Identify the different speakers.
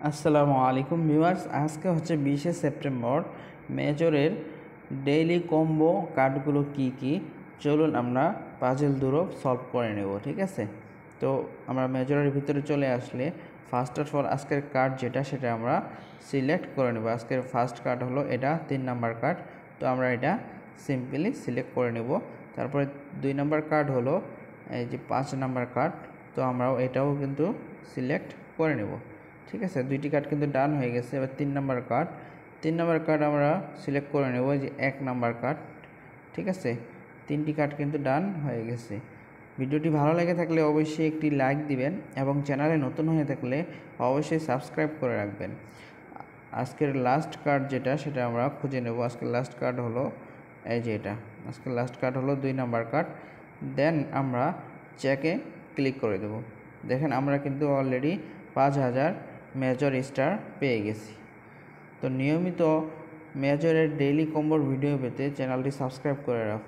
Speaker 1: আসসালামু আলাইকুম ভিউয়ার্স, আজকে হচ্ছে 20শে সেপ্টেম্বর। মেজরের ডেইলি কম্বো কার্ডগুলো কি কি চলুন আমরা পাজেল দুরব সলভ করে নেব। ঠিক আছে, তো আমরা মেজরের ভিতরে চলে আসলে ফার্স্ট অফ অল আজকের কার্ড যেটা সেটা আমরা সিলেক্ট করে নেব। আজকের ফার্স্ট কার্ড হলো এটা 3 নাম্বার কার্ড, তো আমরা এটা সিম্পলি সিলেক্ট করে নেব। তারপরে 2 নাম্বার কার্ড হলো এই যে 5 নাম্বার কার্ড, তো আমরাও এটাও কিন্তু সিলেক্ট করে নেব। ঠিক আছে, দুইটি কার্ড কিন্তু ডান হয়ে গেছে। এবার 3 নাম্বার কার্ড আমরা সিলেক্ট করে নেব, যে 1 নাম্বার কার্ড। ঠিক আছে, 3টি কার্ড কিন্তু ডান হয়ে গেছে। ভিডিওটি ভালো লেগে থাকলে অবশ্যই একটি লাইক দিবেন এবং চ্যানেলে নতুন হয়ে থাকলে অবশ্যই সাবস্ক্রাইব করে রাখবেন। আজকের লাস্ট কার্ড যেটা সেটা আমরা খুঁজে নেব। আজকের লাস্ট কার্ড হলো এই যে এটা। আজকের লাস্ট কার্ড হলো 2 নাম্বার কার্ড। দেন আমরা চেকে ক্লিক করে দেব। দেখেন আমরা কিন্তু অলরেডি 5000 মেজর স্টার পেয়ে গেছি। তো নিয়মিত মেজরের ডেইলি কম্বোর ভিডিও পেতে চ্যানেলটি সাবস্ক্রাইব করে রাখুন।